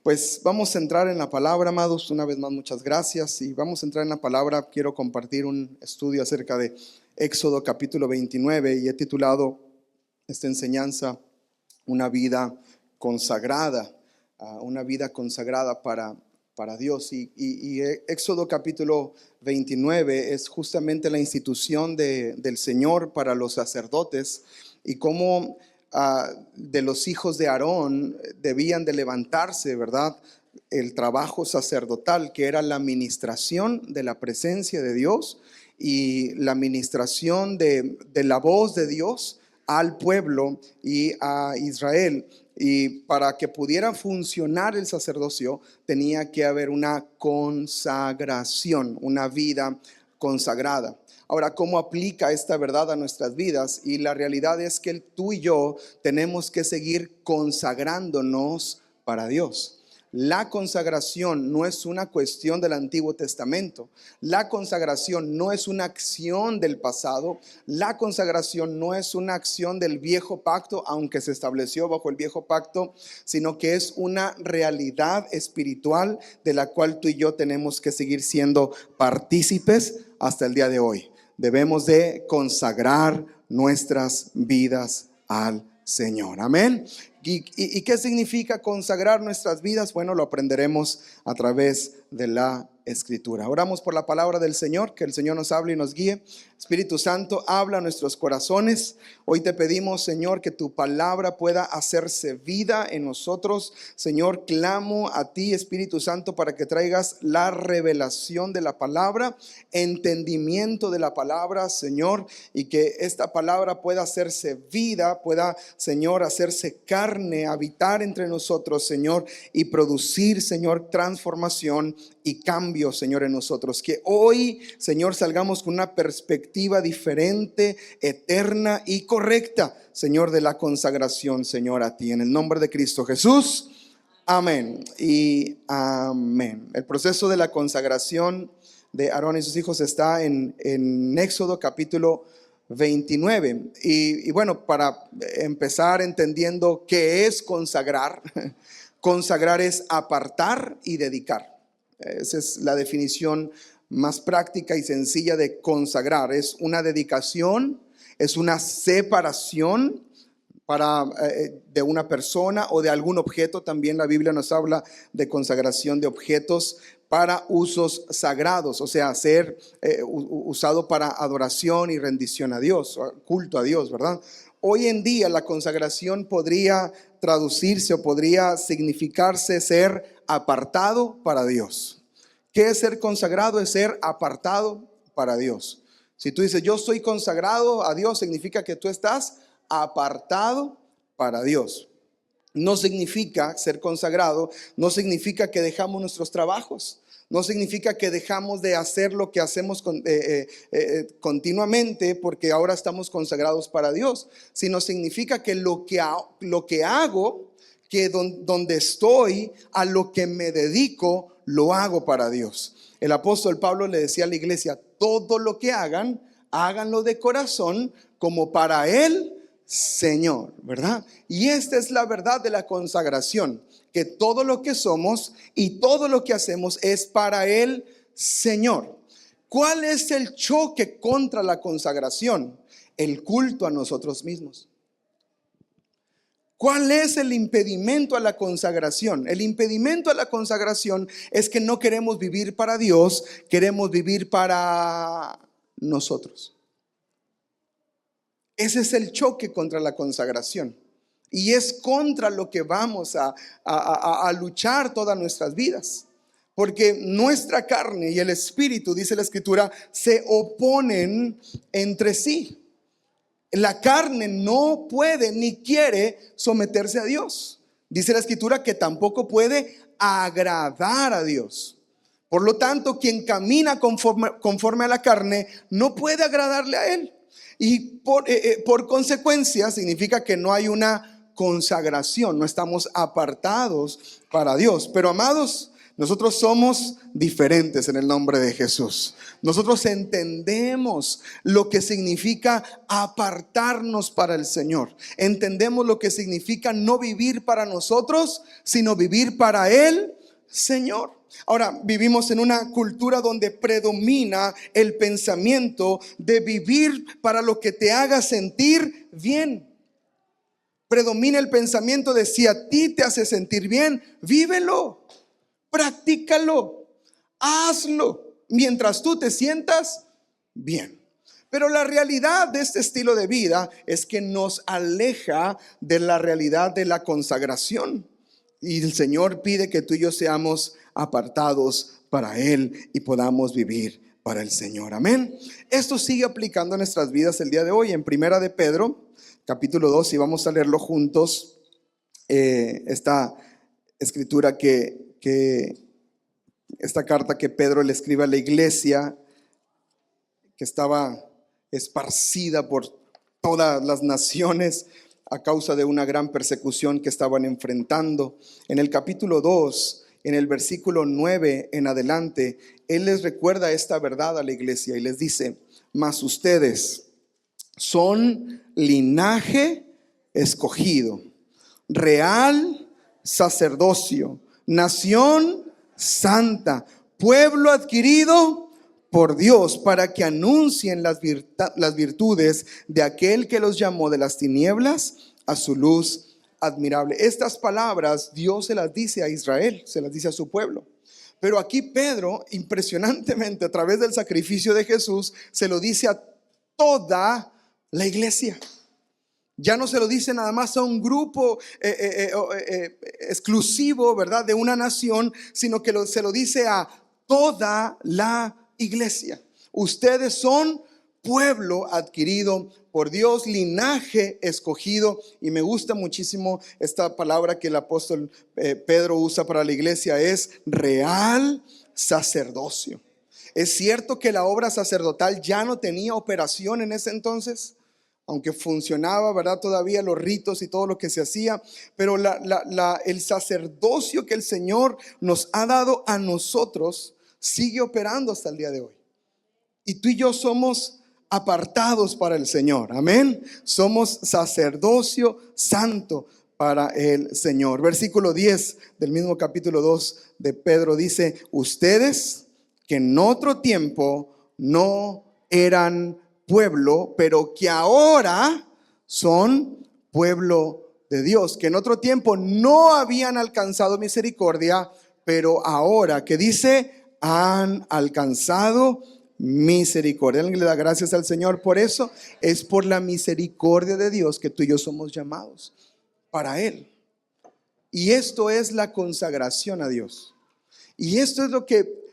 Pues vamos a entrar en la palabra, amados. Una vez más, muchas gracias. Y vamos a entrar en la palabra. Quiero compartir un estudio acerca de Éxodo capítulo 29 y he titulado esta enseñanza Una vida consagrada, una vida consagrada para Dios. Y Éxodo capítulo 29 es justamente la institución del Señor para los sacerdotes y cómo de los hijos de Aarón debían de levantarse, ¿verdad?, el trabajo sacerdotal, que era la ministración de la presencia de Dios y la ministración de la voz de Dios al pueblo y a Israel. Y para que pudiera funcionar el sacerdocio tenía que haber una consagración, una vida consagrada. Ahora, ¿cómo aplica esta verdad a nuestras vidas? Y la realidad es que tú y yo tenemos que seguir consagrándonos para Dios. La consagración no es una cuestión del Antiguo Testamento. La consagración no es una acción del pasado. La consagración no es una acción del viejo pacto, aunque se estableció bajo el viejo pacto, sino que es una realidad espiritual de la cual tú y yo tenemos que seguir siendo partícipes hasta el día de hoy. Debemos de consagrar nuestras vidas al Señor. Amén. ¿Y qué significa consagrar nuestras vidas? Bueno, lo aprenderemos a través de la Escritura. Oramos por la palabra del Señor, que el Señor nos hable y nos guíe. Espíritu Santo, habla a nuestros corazones. Hoy te pedimos, Señor, que tu palabra pueda hacerse vida en nosotros. Señor, clamo a ti, Espíritu Santo, para que traigas la revelación de la palabra, entendimiento de la palabra, Señor, y que esta palabra pueda hacerse vida, pueda, Señor, hacerse carne, habitar entre nosotros, Señor, y producir, Señor, transformación y cambio, Señor, en nosotros. Que hoy, Señor, salgamos con una perspectiva diferente, eterna y correcta, Señor, de la consagración, Señor, a ti. En el nombre de Cristo Jesús, amén y amén. El proceso de la consagración de Aarón y sus hijos está en Éxodo capítulo 29. Y bueno, para empezar entendiendo qué es consagrar, consagrar es apartar y dedicar. Esa es la definición más práctica y sencilla de consagrar. Es una dedicación, es una separación de una persona o de algún objeto. También la Biblia nos habla de consagración de objetos para usos sagrados, o sea, ser usado para adoración y rendición a Dios, culto a Dios, ¿verdad? Hoy en día la consagración podría traducirse o podría significarse ser apartado para Dios. ¿Qué es ser consagrado? Es ser apartado para Dios. Si tú dices, yo soy consagrado a Dios, significa que tú estás apartado para Dios. No significa ser consagrado, no significa que dejamos nuestros trabajos, no significa que dejamos de hacer lo que hacemos continuamente porque ahora estamos consagrados para Dios, sino significa que lo que hago, que donde estoy, a lo que me dedico, lo hago para Dios. El apóstol Pablo le decía a la iglesia, todo lo que hagan, háganlo de corazón como para el Señor, ¿verdad? Y esta es la verdad de la consagración, que todo lo que somos y todo lo que hacemos es para el Señor. ¿Cuál es el choque contra la consagración? El culto a nosotros mismos. ¿Cuál es el impedimento a la consagración? El impedimento a la consagración es que no queremos vivir para Dios, queremos vivir para nosotros. Ese es el choque contra la consagración. Y es contra lo que vamos a luchar todas nuestras vidas. Porque nuestra carne y el espíritu, dice la Escritura, se oponen entre sí. La carne no puede ni quiere someterse a Dios. Dice la Escritura que tampoco puede agradar a Dios. Por lo tanto, quien camina conforme a la carne no puede agradarle a Él. Y por consecuencia significa que no hay una consagración, no estamos apartados para Dios. Pero amados, Nosotros somos diferentes en el nombre de Jesús. Nosotros entendemos lo que significa apartarnos para el Señor. Entendemos lo que significa no vivir para nosotros, sino vivir para el Señor. Ahora, vivimos en una cultura donde predomina el pensamiento de vivir para lo que te haga sentir bien. Predomina el pensamiento de si a ti te hace sentir bien, vívelo. Practícalo, hazlo mientras tú te sientas bien. Pero la realidad de este estilo de vida es que nos aleja de la realidad de la consagración. Y el Señor pide que tú y yo seamos apartados para Él y podamos vivir para el Señor. Amén. Esto sigue aplicando en nuestras vidas el día de hoy. En Primera de Pedro, capítulo 2, y vamos a leerlo juntos, esta escritura esta carta que Pedro le escribe a la iglesia que estaba esparcida por todas las naciones a causa de una gran persecución que estaban enfrentando. En el capítulo 2, en el versículo 9 en adelante, él les recuerda esta verdad a la iglesia y les dice: mas ustedes son linaje escogido, real sacerdocio, nación santa, pueblo adquirido por Dios, para que anuncien las virtudes de aquel que los llamó de las tinieblas a su luz admirable. Estas palabras Dios se las dice a Israel, se las dice a su pueblo. Pero aquí Pedro, impresionantemente, a través del sacrificio de Jesús, se lo dice a toda la iglesia. Ya no se lo dice nada más a un grupo exclusivo, ¿verdad?, de una nación, sino que se lo dice a toda la iglesia. Ustedes son pueblo adquirido por Dios, linaje escogido. Y me gusta muchísimo esta palabra que el apóstol Pedro usa para la iglesia, es real sacerdocio. Es cierto que la obra sacerdotal ya no tenía operación en ese entonces, aunque funcionaba, ¿verdad?, todavía los ritos y todo lo que se hacía, pero el sacerdocio que el Señor nos ha dado a nosotros sigue operando hasta el día de hoy. Y tú y yo somos apartados para el Señor, amén. Somos sacerdocio santo para el Señor. Versículo 10 del mismo capítulo 2 de Pedro dice: ustedes que en otro tiempo no eran pueblo, pero que ahora son pueblo de Dios, que en otro tiempo no habían alcanzado misericordia, pero ahora, que dice, han alcanzado misericordia. ¿Alguien le da gracias al Señor por eso? Es por la misericordia de Dios que tú y yo somos llamados para Él. Y esto es la consagración a Dios. Y esto es lo que,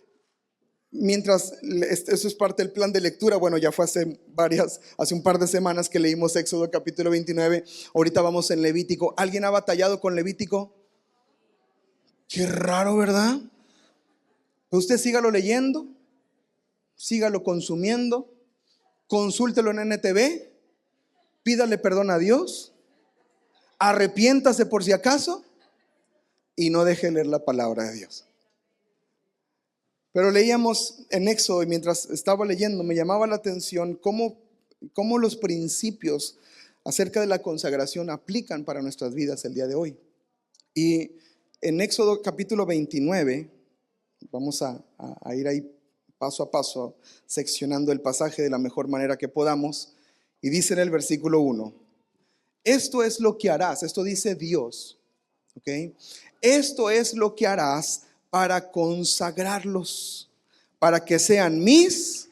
mientras, eso es parte del plan de lectura. Bueno, ya fue hace un par de semanas que leímos Éxodo capítulo 29. Ahorita vamos en Levítico. ¿Alguien ha batallado con Levítico? Qué raro, ¿verdad? Usted sígalo leyendo, sígalo consumiendo, consúltelo en NTV, pídale perdón a Dios, arrepiéntase por si acaso y no deje leer la palabra de Dios. Pero leíamos en Éxodo, y mientras estaba leyendo me llamaba la atención cómo los principios acerca de la consagración aplican para nuestras vidas el día de hoy. Y en Éxodo capítulo 29, vamos a ir ahí paso a paso, seccionando el pasaje de la mejor manera que podamos. Y dice en el versículo 1: esto es lo que harás, esto dice Dios, ¿ok? Esto es lo que harás para consagrarlos, para que sean mis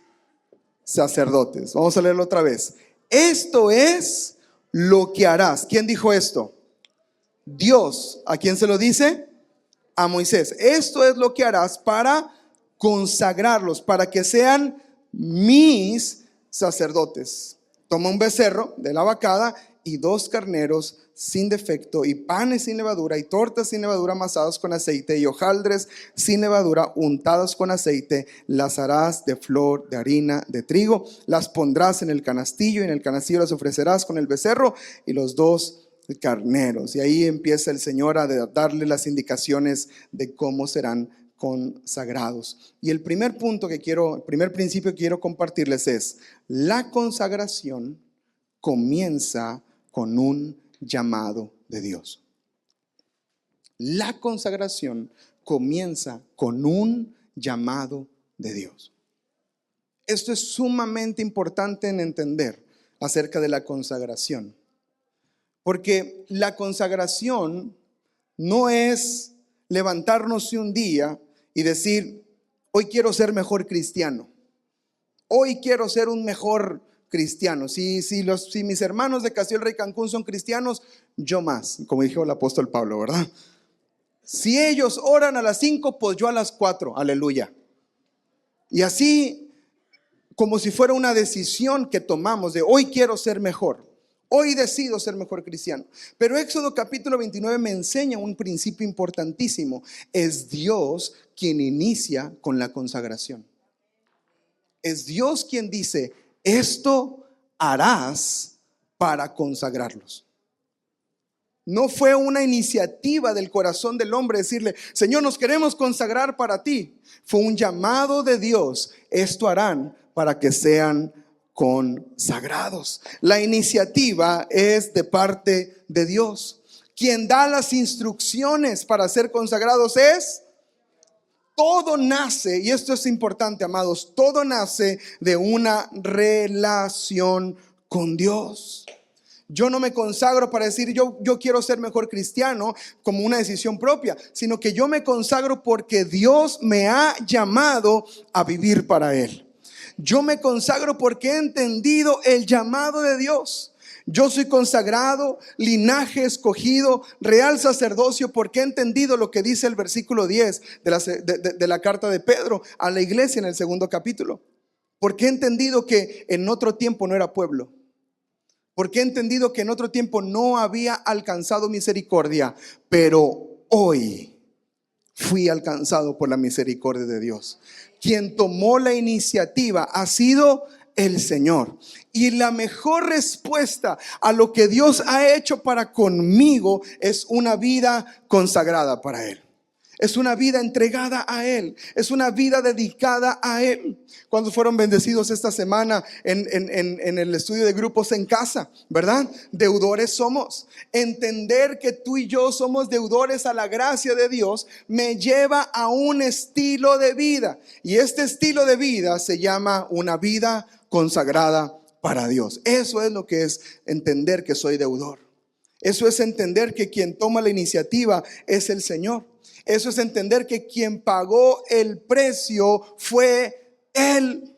sacerdotes. Vamos a leerlo otra vez. Esto es lo que harás. ¿Quién dijo esto? Dios. ¿A quién se lo dice? A Moisés. Esto es lo que harás para consagrarlos, para que sean mis sacerdotes. Toma un becerro de la vacada y 2 carneros sin defecto, y panes sin levadura, y tortas sin levadura amasadas con aceite, y hojaldres sin levadura untadas con aceite. Las harás de flor de harina de trigo. Las pondrás en el canastillo, y en el canastillo las ofrecerás con el becerro y los 2 carneros. Y ahí empieza el Señor a darle las indicaciones de cómo serán consagrados. Y el primer principio que quiero compartirles es: la consagración comienza con un llamado de Dios. La consagración comienza con un llamado de Dios. Esto es sumamente importante en entender acerca de la consagración, porque la consagración no es levantarnos un día y decir: hoy quiero ser mejor cristiano, hoy quiero ser un mejor cristiano. Si mis hermanos de Castillo del Rey Cancún son cristianos, yo más, como dijo el apóstol Pablo, ¿verdad? Si ellos oran a las 5, pues yo a las 4, aleluya. Y así, como si fuera una decisión que tomamos de hoy quiero ser mejor, hoy decido ser mejor cristiano. Pero Éxodo capítulo 29 me enseña un principio importantísimo: es Dios quien inicia con la consagración. Es Dios quien dice: esto harás para consagrarlos. No fue una iniciativa del corazón del hombre decirle: Señor, nos queremos consagrar para ti. Fue un llamado de Dios: esto harán para que sean consagrados. La iniciativa es de parte de Dios. Quien da las instrucciones para ser consagrados es... Todo nace, y esto es importante, amados, todo nace de una relación con Dios. Yo no me consagro para decir yo quiero ser mejor cristiano como una decisión propia, sino que yo me consagro porque Dios me ha llamado a vivir para Él. Yo me consagro porque he entendido el llamado de Dios. Yo soy consagrado, linaje escogido, real sacerdocio, porque he entendido lo que dice el versículo 10 de la carta de Pedro a la iglesia en el 2º capítulo. Porque he entendido que en otro tiempo no era pueblo. Porque he entendido que en otro tiempo no había alcanzado misericordia, pero hoy fui alcanzado por la misericordia de Dios. Quien tomó la iniciativa ha sido el Señor. Y la mejor respuesta a lo que Dios ha hecho para conmigo es una vida consagrada para Él. Es una vida entregada a Él. Es una vida dedicada a Él. Cuando fueron bendecidos esta semana en el estudio de grupos en casa, ¿verdad? Deudores somos. Entender que tú y yo somos deudores a la gracia de Dios me lleva a un estilo de vida. Y este estilo de vida se llama una vida consagrada para Dios. Eso es lo que es entender que soy deudor. Eso es entender que quien toma la iniciativa es el Señor. Eso es entender que quien pagó el precio fue Él.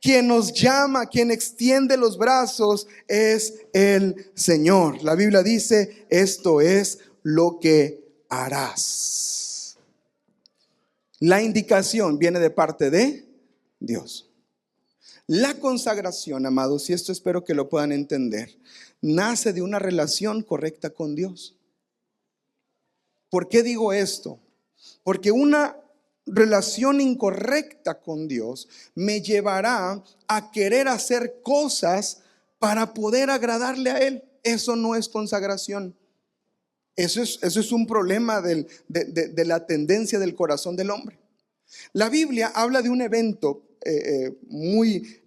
Quien nos llama, quien extiende los brazos es el Señor. La Biblia dice: esto es lo que harás. La indicación viene de parte de Dios. La consagración, amados, y esto espero que lo puedan entender, nace de una relación correcta con Dios. ¿Por qué digo esto? Porque una relación incorrecta con Dios me llevará a querer hacer cosas para poder agradarle a Él. Eso no es consagración. Eso es un problema de la tendencia del corazón del hombre. La Biblia habla de un evento muy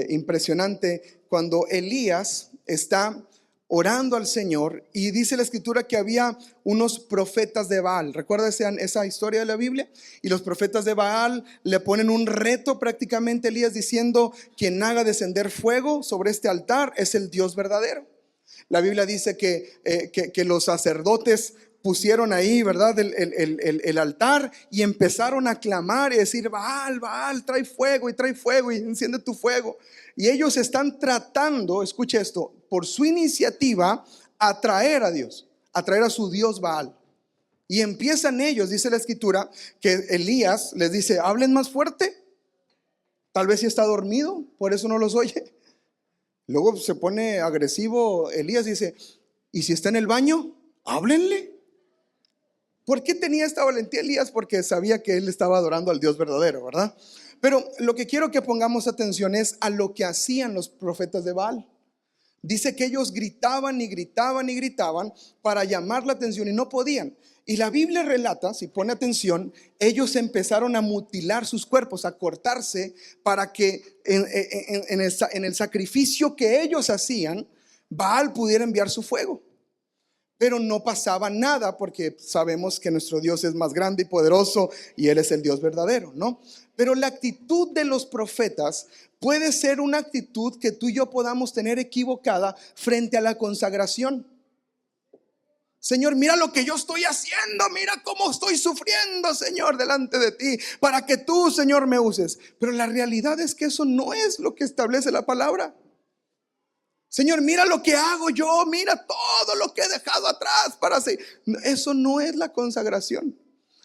impresionante cuando Elías está orando al Señor y dice la escritura que había unos profetas de Baal. ¿Recuerda esa historia de la Biblia? Y los profetas de Baal le ponen un reto prácticamente a Elías diciendo: quien haga descender fuego sobre este altar es el Dios verdadero. La Biblia dice que los sacerdotes pusieron ahí, ¿verdad?, el altar y empezaron a clamar y decir: Baal, Baal, trae fuego y enciende tu fuego. Y ellos están tratando, escuche esto, por su iniciativa, atraer a Dios, atraer a su Dios Baal. Y empiezan ellos, dice la escritura, que Elías les dice: hablen más fuerte. Tal vez si está dormido, por eso no los oye. Luego se pone agresivo Elías, dice: ¿y si está en el baño? Háblenle. ¿Por qué tenía esta valentía Elías? Porque sabía que él estaba adorando al Dios verdadero, ¿verdad? Pero lo que quiero que pongamos atención es a lo que hacían los profetas de Baal. Dice que ellos gritaban y gritaban y gritaban para llamar la atención y no podían. Y la Biblia relata, si pone atención, ellos empezaron a mutilar sus cuerpos, a cortarse para que en el sacrificio que ellos hacían, Baal pudiera enviar su fuego. Pero no pasaba nada porque sabemos que nuestro Dios es más grande y poderoso y Él es el Dios verdadero, ¿no? Pero la actitud de los profetas puede ser una actitud que tú y yo podamos tener equivocada frente a la consagración. Señor, mira lo que yo estoy haciendo, mira cómo estoy sufriendo, Señor, delante de ti, para que tú, Señor, me uses. Pero la realidad es que eso no es lo que establece la palabra. Señor, mira lo que hago yo, mira todo lo que he dejado atrás para hacer. Eso no es la consagración.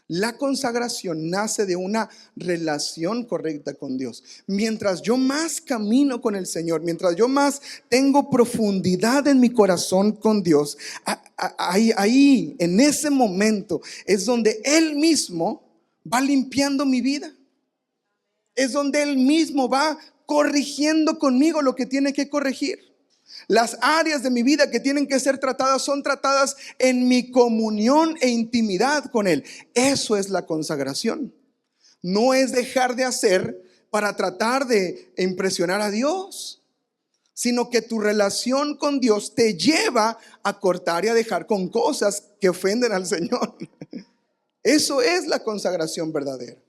La consagración nace de una relación correcta con Dios. Mientras yo más camino con el Señor, mientras yo más tengo profundidad en mi corazón con Dios, ahí, en ese momento, es donde Él mismo va limpiando mi vida. Es donde Él mismo va corrigiendo conmigo lo que tiene que corregir. Las áreas de mi vida que tienen que ser tratadas son tratadas en mi comunión e intimidad con Él. Eso es la consagración. No es dejar de hacer para tratar de impresionar a Dios, sino que tu relación con Dios te lleva a cortar y a dejar con cosas que ofenden al Señor. Eso es la consagración verdadera.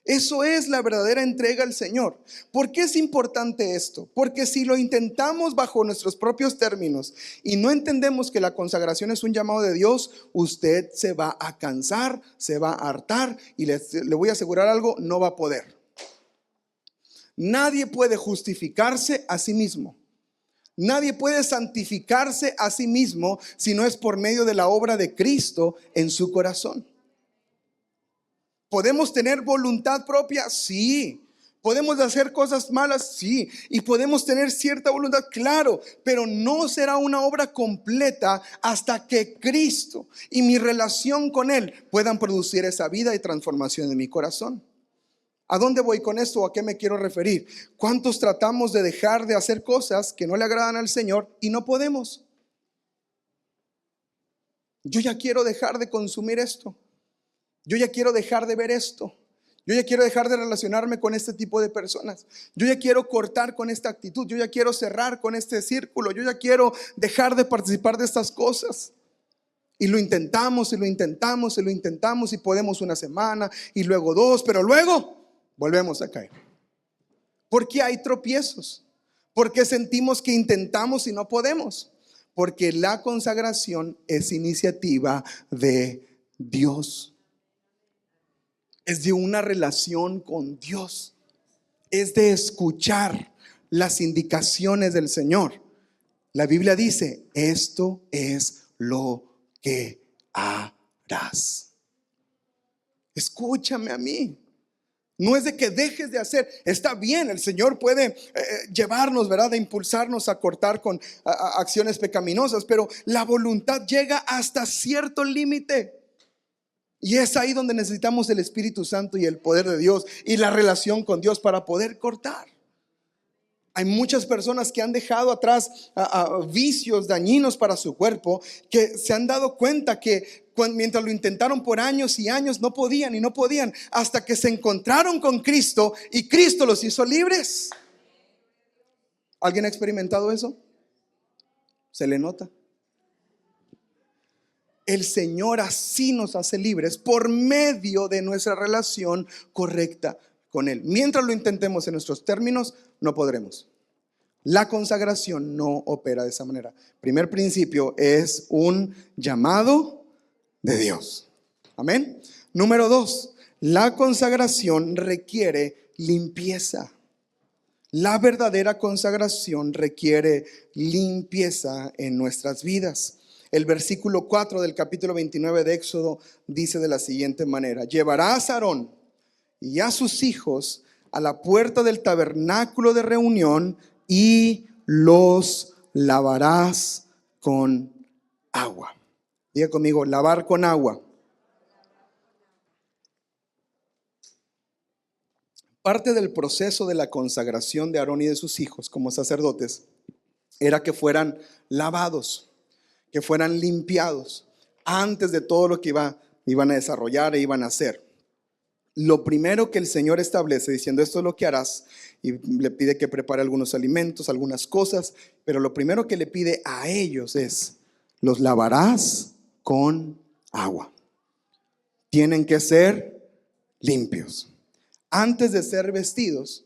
Eso es la verdadera entrega al Señor. ¿Por qué es importante esto? Porque si lo intentamos bajo nuestros propios términos y no entendemos que la consagración es un llamado de Dios, usted se va a cansar, se va a hartar y le voy a asegurar algo, no va a poder. Nadie puede justificarse a sí mismo. Nadie puede santificarse a sí mismo si no es por medio de la obra de Cristo en su corazón. ¿Podemos tener voluntad propia? Sí. ¿Podemos hacer cosas malas? Sí. ¿Y podemos tener cierta voluntad? Claro. Pero no será una obra completa hasta que Cristo y mi relación con Él puedan producir esa vida y transformación en mi corazón. ¿A dónde voy con esto o a qué me quiero referir? ¿Cuántos tratamos de dejar de hacer cosas que no le agradan al Señor y no podemos? Yo ya quiero dejar de consumir esto. Yo ya quiero dejar de ver esto. Yo ya quiero dejar de relacionarme con este tipo de personas. Yo ya quiero cortar con esta actitud. Yo ya quiero cerrar con este círculo. Yo ya quiero dejar de participar de estas cosas. Y lo intentamos y lo intentamos y lo intentamos y podemos una semana y luego dos, pero luego volvemos a caer. ¿Por qué hay tropiezos? ¿Por qué sentimos que intentamos y no podemos? Porque la consagración es iniciativa de Dios. Es de una relación con Dios. Es de escuchar las indicaciones del Señor. La Biblia dice, esto es lo que harás. Escúchame a mí. No es de que dejes de hacer. Está bien, el Señor puede llevarnos, ¿verdad? De impulsarnos a cortar con acciones pecaminosas, pero la voluntad llega hasta cierto límite. Y es ahí donde necesitamos el Espíritu Santo y el poder de Dios y la relación con Dios para poder cortar. Hay muchas personas que han dejado atrás vicios dañinos para su cuerpo, que se han dado cuenta que mientras lo intentaron por años y años no podían y no podían, hasta que se encontraron con Cristo y Cristo los hizo libres. ¿Alguien ha experimentado eso? ¿Se le nota? El Señor así nos hace libres por medio de nuestra relación correcta con Él. Mientras lo intentemos en nuestros términos, no podremos. La consagración no opera de esa manera. Primer principio, es un llamado de Dios. Amén. Número 2, la consagración requiere limpieza. La verdadera consagración requiere limpieza en nuestras vidas. El versículo 4 del capítulo 29 de Éxodo dice de la siguiente manera: llevarás a Aarón y a sus hijos a la puerta del tabernáculo de reunión y los lavarás con agua. Diga conmigo, lavar con agua. Parte del proceso de la consagración de Aarón y de sus hijos como sacerdotes era que fueran lavados, que fueran limpiados antes de todo lo que iban a desarrollar e iban a hacer. Lo primero que el Señor establece diciendo esto es lo que harás, y le pide que prepare algunos alimentos, algunas cosas, pero lo primero que le pide a ellos es: los lavarás con agua. Tienen que ser limpios. Antes de ser vestidos,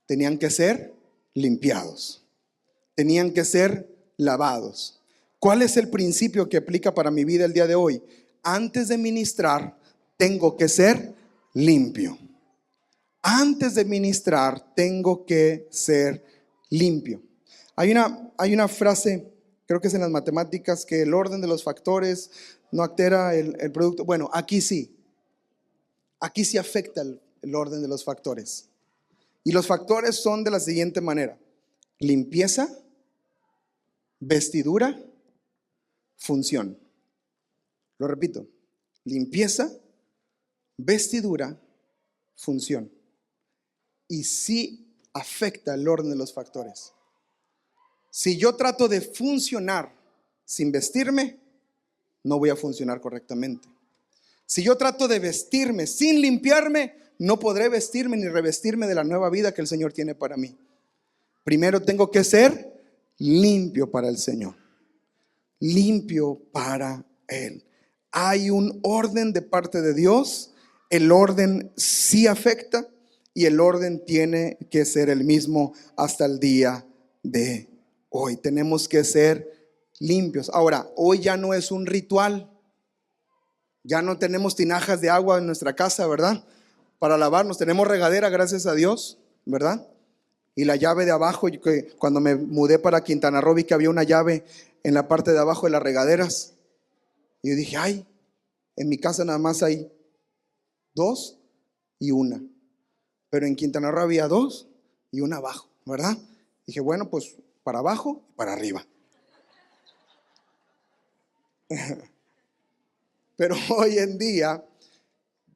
tenían que ser limpiados. Tenían que ser lavados. ¿Cuál es el principio que aplica para mi vida el día de hoy? Antes de ministrar, tengo que ser limpio. Antes de ministrar, tengo que ser limpio. Hay una frase, creo que es en las matemáticas, que el orden de los factores no altera el producto. Bueno, aquí sí. Aquí sí afecta el orden de los factores. Y los factores son de la siguiente manera: limpieza, vestidura, función. Lo repito: limpieza, vestidura, función. Y sí afecta el orden de los factores. Si yo trato de funcionar sin vestirme, no voy a funcionar correctamente. Si yo trato de vestirme sin limpiarme, no podré vestirme ni revestirme de la nueva vida que el Señor tiene para mí. Primero tengo que ser limpio para el Señor. Limpio para Él. Hay un orden de parte de Dios. El orden sí afecta y el orden tiene que ser el mismo hasta el día de hoy. Tenemos que ser limpios. Ahora, hoy ya no es un ritual. Ya no tenemos tinajas de agua en nuestra casa, ¿verdad? Para lavarnos. Tenemos regadera, gracias a Dios, ¿verdad? Y la llave de abajo, que cuando me mudé para Quintana Roo vi que había una llave en la parte de abajo de las regaderas. Y yo dije, ay, en mi casa nada más hay 2 y una. Pero en Quintana Roo había 2 y una abajo, ¿verdad? Dije, bueno, pues para abajo y para arriba. Pero hoy en día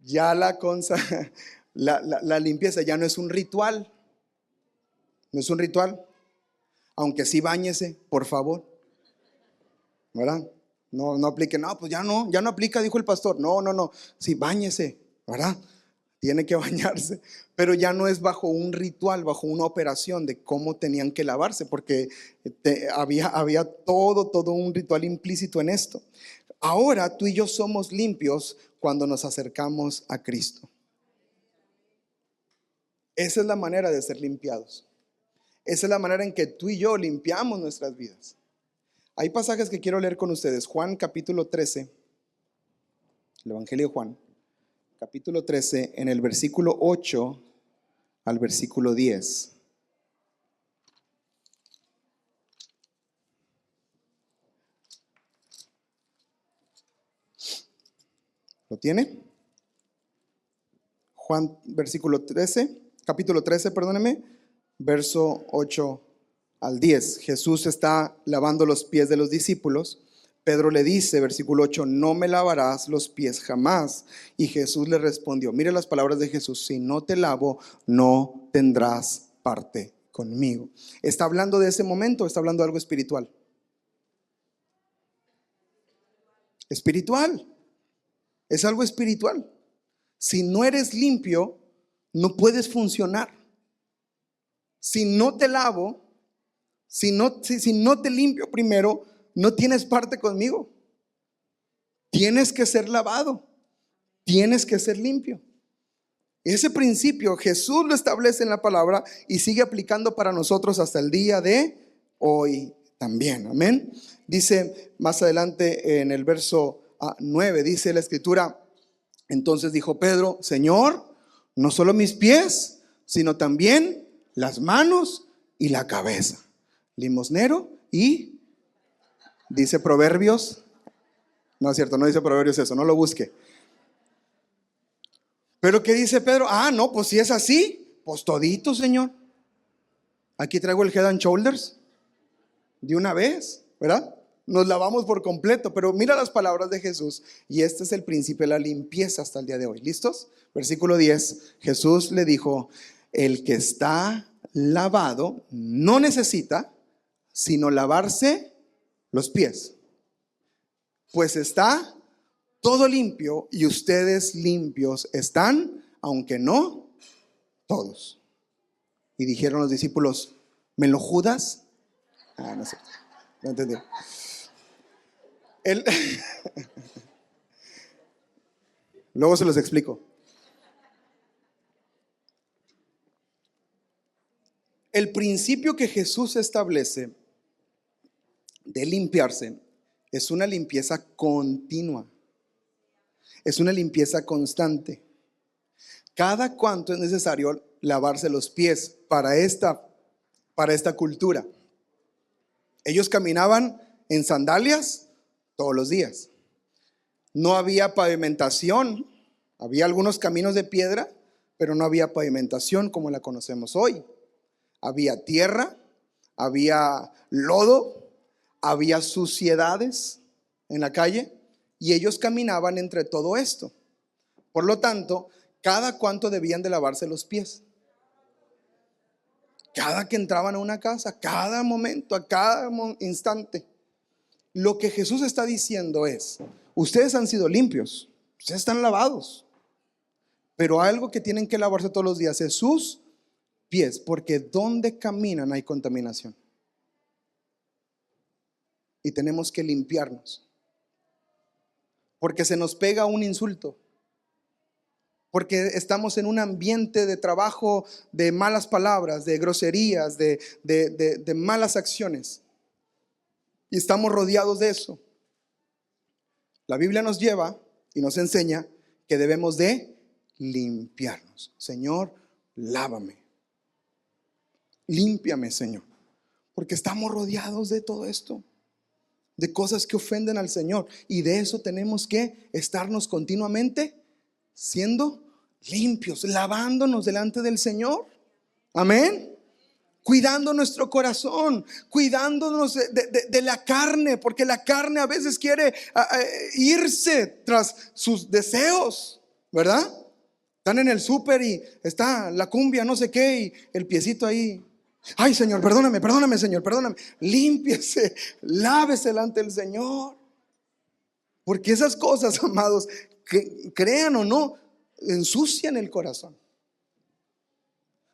ya la limpieza ya no es un ritual. No es un ritual. Aunque sí báñese, por favor, ¿verdad? No aplique, no, pues ya no aplica, dijo el pastor. No, sí, báñese, ¿verdad? Tiene que bañarse, pero ya no es bajo un ritual, bajo una operación de cómo tenían que lavarse, porque había todo un ritual implícito en esto. Ahora tú y yo somos limpios cuando nos acercamos a Cristo. Esa es la manera de ser limpiados. Esa es la manera en que tú y yo limpiamos nuestras vidas. Hay pasajes que quiero leer con ustedes. Juan capítulo 13, el Evangelio de Juan, capítulo 13, en el versículo 8 al versículo 10. ¿Lo tiene? Juan capítulo 13, perdóneme, verso 8 al 10. Jesús está lavando los pies de los discípulos. Pedro le dice, versículo 8, no me lavarás los pies jamás. Y Jesús le respondió, mire las palabras de Jesús, si no te lavo, no tendrás parte conmigo. ¿Está hablando de ese momento o está hablando de algo espiritual? Espiritual. Es algo espiritual. Si no eres limpio, no puedes funcionar. Si no te lavo, si no te limpio primero, no tienes parte conmigo. Tienes que ser lavado. Tienes que ser limpio. Ese principio Jesús lo establece en la palabra y sigue aplicando para nosotros hasta el día de hoy también. Amén. Dice más adelante en el verso 9, dice la escritura, entonces dijo Pedro, Señor, no solo mis pies, sino también las manos y la cabeza. Limosnero y dice Proverbios, no es cierto, no dice Proverbios eso, no lo busque. Pero ¿qué dice Pedro? No, pues si es así, pues todito, Señor. Aquí traigo el Head and Shoulders de una vez, ¿verdad? Nos lavamos por completo, pero mira las palabras de Jesús y este es el principio de la limpieza hasta el día de hoy. ¿Listos? Versículo 10, Jesús le dijo, el que está lavado no necesita sino lavarse los pies, pues está todo limpio y ustedes limpios están, aunque no todos. Y dijeron los discípulos, ¿me lo Judas? No sé, no entendí. Él, luego se los explico. El principio que Jesús establece de limpiarse es una limpieza continua, es una limpieza constante. Cada cuánto es necesario lavarse los pies para esta cultura. Ellos caminaban en sandalias todos los días. No había pavimentación, había algunos caminos de piedra, pero no había pavimentación como la conocemos hoy. Había tierra, había lodo, había suciedades en la calle y ellos caminaban entre todo esto. Por lo tanto, ¿cada cuánto debían de lavarse los pies? Cada que entraban a una casa, cada momento, a cada instante. Lo que Jesús está diciendo es, ustedes han sido limpios, ustedes están lavados, pero algo que tienen que lavarse todos los días es sus pies, porque donde caminan hay contaminación. Y tenemos que limpiarnos, porque se nos pega un insulto, porque estamos en un ambiente de trabajo de malas palabras, de groserías, de malas acciones. Y estamos rodeados de eso. La Biblia nos lleva y nos enseña que debemos de limpiarnos. Señor, lávame. Límpiame, Señor. Porque estamos rodeados de todo esto, de cosas que ofenden al Señor. Y de eso tenemos que estarnos continuamente siendo limpios, lavándonos delante del Señor. Amén. Cuidando nuestro corazón, cuidándonos de la carne, porque la carne a veces quiere irse tras sus deseos, ¿verdad? Están en el súper y está la cumbia, no sé qué, y el piecito ahí. Ay, Señor, perdóname, perdóname, Señor, perdóname. Límpiese, lávese delante del Señor. Porque esas cosas, amados, que crean o no, ensucian el corazón.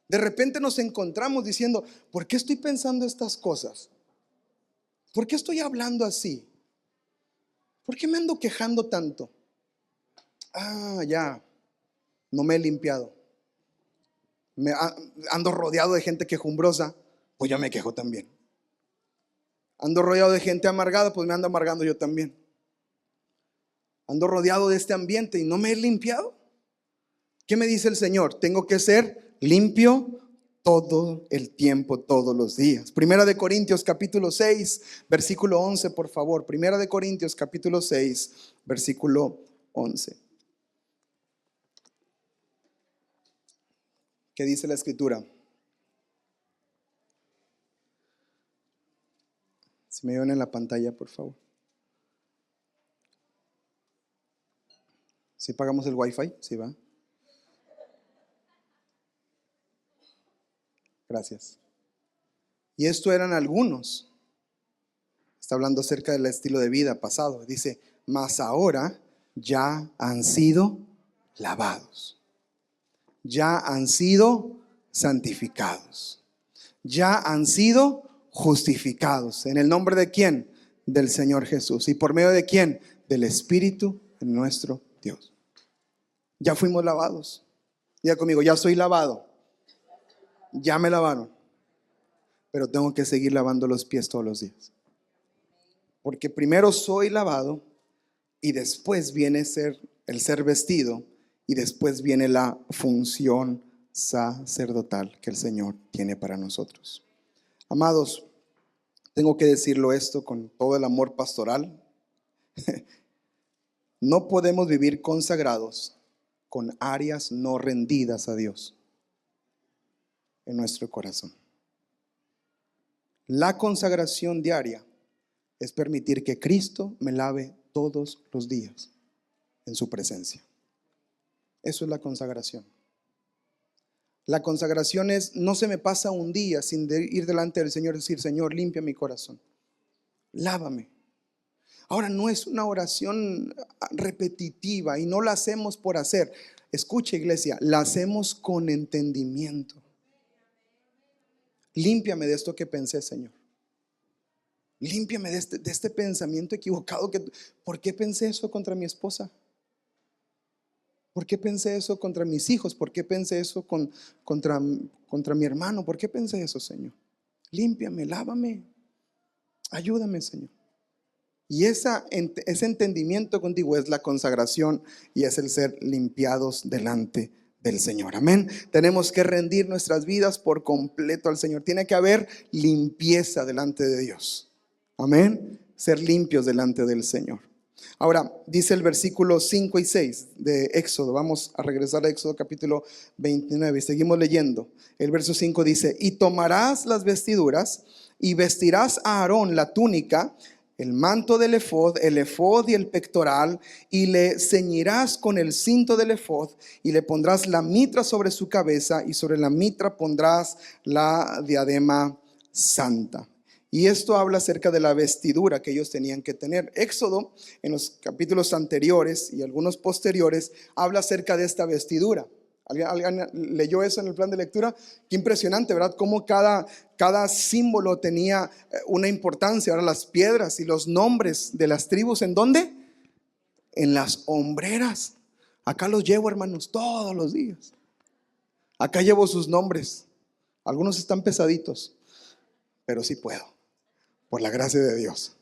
De repente nos encontramos diciendo, ¿por qué estoy pensando estas cosas? ¿Por qué estoy hablando así? ¿Por qué me ando quejando tanto? Ya, no me he limpiado. Ando rodeado de gente quejumbrosa, pues yo me quejo también. Ando rodeado de gente amargada, pues me ando amargando yo también. Ando rodeado de este ambiente y no me he limpiado. ¿Qué me dice el Señor? Tengo que ser limpio todo el tiempo, todos los días. Primera de Corintios capítulo 6, versículo 11, por favor. Primera de Corintios capítulo 6, versículo 11. ¿Qué dice la escritura? Si me ven en la pantalla, por favor. ¿Sí pagamos el wifi? Sí, va. Gracias. Y esto eran algunos. Está hablando acerca del estilo de vida pasado. Dice, mas ahora ya han sido lavados. Ya han sido santificados. Ya han sido justificados. ¿En el nombre de quién? Del Señor Jesús. ¿Y por medio de quién? Del Espíritu de nuestro Dios. Ya fuimos lavados. Diga conmigo, ya soy lavado. Ya me lavaron. Pero tengo que seguir lavando los pies todos los días. Porque primero soy lavado y después viene el ser vestido y después viene la función sacerdotal que el Señor tiene para nosotros. Amados, tengo que decirlo esto con todo el amor pastoral. No podemos vivir consagrados con áreas no rendidas a Dios en nuestro corazón. La consagración diaria es permitir que Cristo me lave todos los días en su presencia. Eso es la consagración. La consagración es, no se me pasa un día sin ir delante del Señor y decir: Señor, limpia mi corazón, lávame. Ahora, no es una oración repetitiva y no la hacemos por hacer. Escucha, iglesia, la hacemos con entendimiento. Límpiame de esto que pensé, Señor. Límpiame de este pensamiento equivocado. ¿Por qué pensé eso contra mi esposa? ¿Por qué pensé eso contra mis hijos? ¿Por qué pensé eso contra mi hermano? ¿Por qué pensé eso, Señor? Límpiame, lávame, ayúdame, Señor. Y ese entendimiento contigo es la consagración y es el ser limpiados delante del Señor. Amén. Tenemos que rendir nuestras vidas por completo al Señor. Tiene que haber limpieza delante de Dios. Amén. Ser limpios delante del Señor. Ahora, dice el versículo 5 y 6 de Éxodo. Vamos a regresar a Éxodo capítulo 29 y seguimos leyendo. El verso 5 dice: y tomarás las vestiduras y vestirás a Aarón la túnica, el manto del efod y el pectoral, y le ceñirás con el cinto del efod, y le pondrás la mitra sobre su cabeza, y sobre la mitra pondrás la diadema santa. Y esto habla acerca de la vestidura que ellos tenían que tener. Éxodo, en los capítulos anteriores y algunos posteriores, habla acerca de esta vestidura. ¿Alguien leyó eso en el plan de lectura? Qué impresionante, ¿verdad? Cómo cada símbolo tenía una importancia. Ahora, las piedras y los nombres de las tribus, ¿en dónde? En las hombreras. Acá los llevo, hermanos, todos los días. Acá llevo sus nombres. Algunos están pesaditos, pero sí puedo, por la gracia de Dios.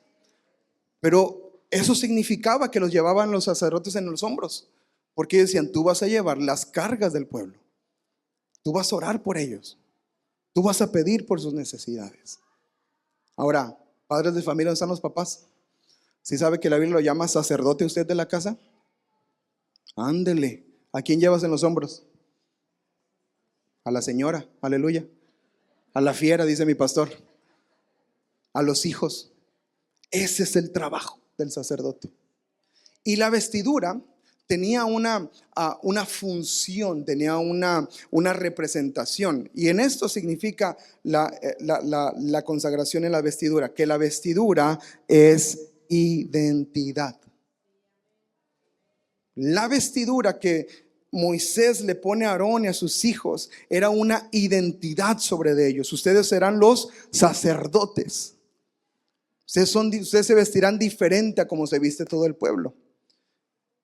Pero eso significaba que los llevaban los sacerdotes en los hombros, porque decían: tú vas a llevar las cargas del pueblo, tú vas a orar por ellos, tú vas a pedir por sus necesidades. Ahora, padres de familia, ¿dónde están los papás? ¿Sí sabe que la Biblia lo llama sacerdote usted de la casa? Ándele. ¿A quién llevas en los hombros? A la señora, aleluya. A la fiera, dice mi pastor. A los hijos. Ese es el trabajo del sacerdote. Y la vestidura tenía una función, tenía una representación. Y en esto significa la consagración en la vestidura, que la vestidura es identidad. La vestidura que Moisés le pone a Aarón y a sus hijos era una identidad sobre de ellos. Ustedes serán los sacerdotes. Ustedes se vestirán diferente a como se viste todo el pueblo.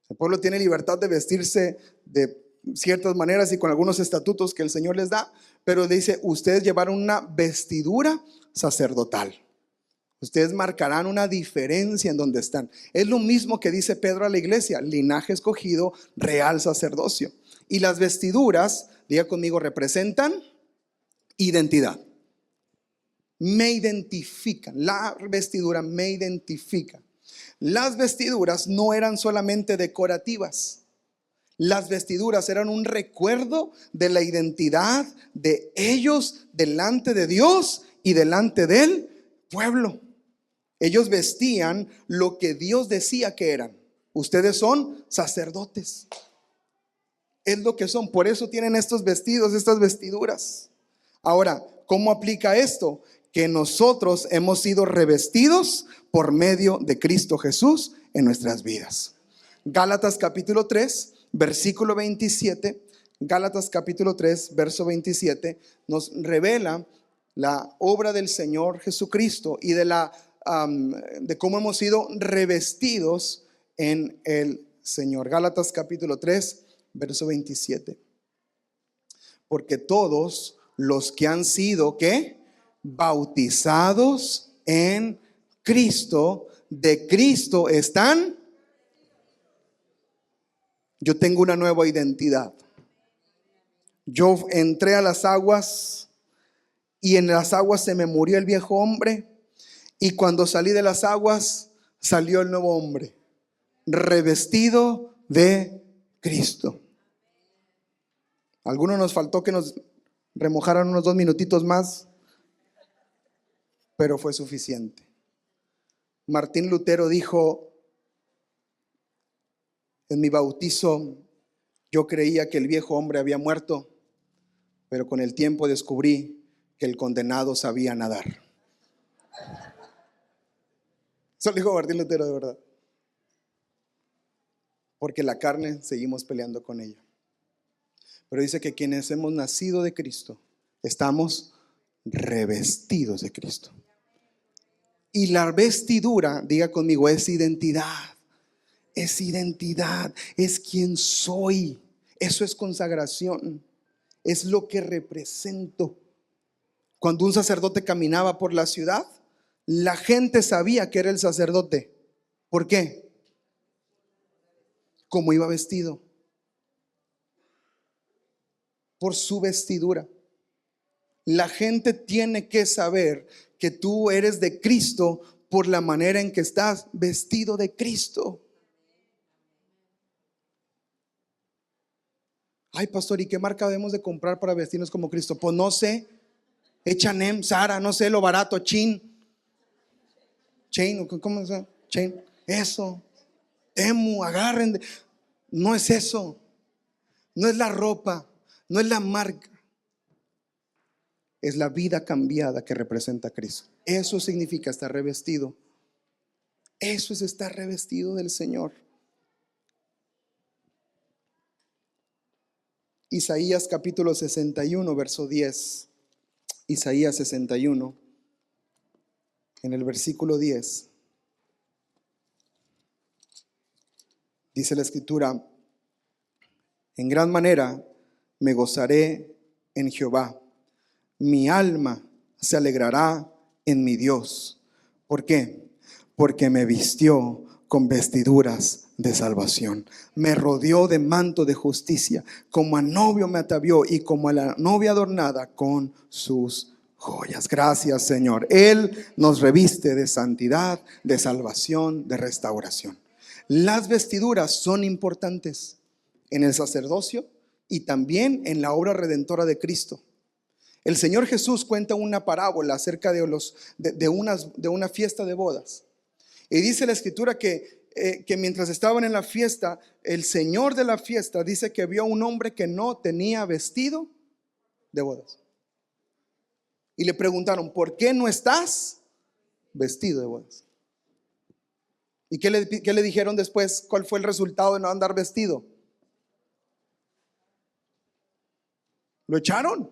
El pueblo tiene libertad de vestirse de ciertas maneras y con algunos estatutos que el Señor les da, pero dice: ustedes llevaron una vestidura sacerdotal. Ustedes marcarán una diferencia en donde están. Es lo mismo que dice Pedro a la iglesia: linaje escogido, real sacerdocio. Y las vestiduras, diga conmigo, representan identidad. Me identifican. La vestidura me identifica. Las vestiduras no eran solamente decorativas. Las vestiduras eran un recuerdo de la identidad de ellos delante de Dios y delante del pueblo. Ellos vestían lo que Dios decía que eran. Ustedes son sacerdotes. Es lo que son. Por eso tienen estos vestidos, estas vestiduras. Ahora, ¿cómo aplica esto? Que nosotros hemos sido revestidos por medio de Cristo Jesús en nuestras vidas. Gálatas capítulo 3, versículo 27. Gálatas capítulo 3, verso 27 nos revela la obra del Señor Jesucristo y de cómo hemos sido revestidos en el Señor. Gálatas capítulo 3, verso 27. Porque todos los que han sido, ¿qué? Bautizados en Cristo, de Cristo están. Yo tengo una nueva identidad. Yo entré a las aguas y en las aguas se me murió el viejo hombre, y cuando salí de las aguas salió el nuevo hombre, revestido de Cristo. Algunos nos faltó que nos remojaran unos 2 minutitos más, pero fue suficiente. Martín Lutero dijo: en mi bautizo yo creía que el viejo hombre había muerto, pero con el tiempo descubrí que el condenado sabía nadar. Eso lo dijo Martín Lutero, de verdad. Porque la carne seguimos peleando con ella. Pero dice que quienes hemos nacido de Cristo, estamos revestidos de Cristo. Y la vestidura, diga conmigo, es identidad. Es identidad, es quien soy. Eso es consagración. Es lo que represento. Cuando un sacerdote caminaba por la ciudad, la gente sabía que era el sacerdote. ¿Por qué? Cómo iba vestido. Por su vestidura. La gente tiene que saber que tú eres de Cristo por la manera en que estás vestido de Cristo. Ay, pastor, ¿y qué marca debemos de comprar para vestirnos como Cristo? Pues no sé, H&M, Zara, no sé, lo barato, Chain, ¿cómo se llama? Chain, eso, Temu, agarren. No es eso, no es la ropa, no es la marca, es la vida cambiada que representa a Cristo. Eso significa estar revestido. Eso es estar revestido del Señor. Isaías capítulo 61, verso 10. Isaías 61, en el versículo 10. Dice la escritura: en gran manera me gozaré en Jehová. Mi alma se alegrará en mi Dios. ¿Por qué? Porque me vistió con vestiduras de salvación. Me rodeó de manto de justicia. Como a novio me atavió y como a la novia adornada con sus joyas. Gracias, Señor. Él nos reviste de santidad, de salvación, de restauración. Las vestiduras son importantes en el sacerdocio y también en la obra redentora de Cristo. El Señor Jesús cuenta una parábola acerca de una fiesta de bodas. Y dice la escritura que mientras estaban en la fiesta, el Señor de la fiesta dice que vio a un hombre que no tenía vestido de bodas. Y le preguntaron: ¿por qué no estás vestido de bodas? ¿Y qué le dijeron después? ¿Cuál fue el resultado de no andar vestido? Lo echaron.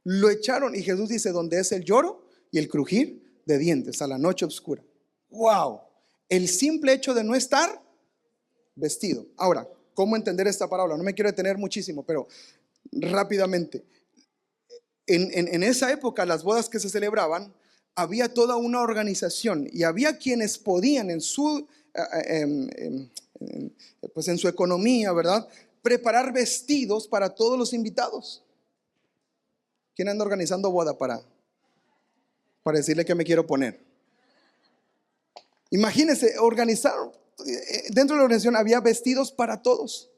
Lo echaron. Y Jesús dice: donde es el lloro y el crujir de dientes, a la noche oscura. Wow. El simple hecho de no estar vestido. Ahora, ¿cómo entender esta parábola? No me quiero detener muchísimo, pero rápidamente. En esa época, las bodas que se celebraban, había toda una organización y había quienes podían en su economía, ¿verdad?, preparar vestidos para todos los invitados. ¿Quién anda organizando boda para decirle que me quiero poner? Imagínense, organizaron, dentro de la organización había vestidos para todos.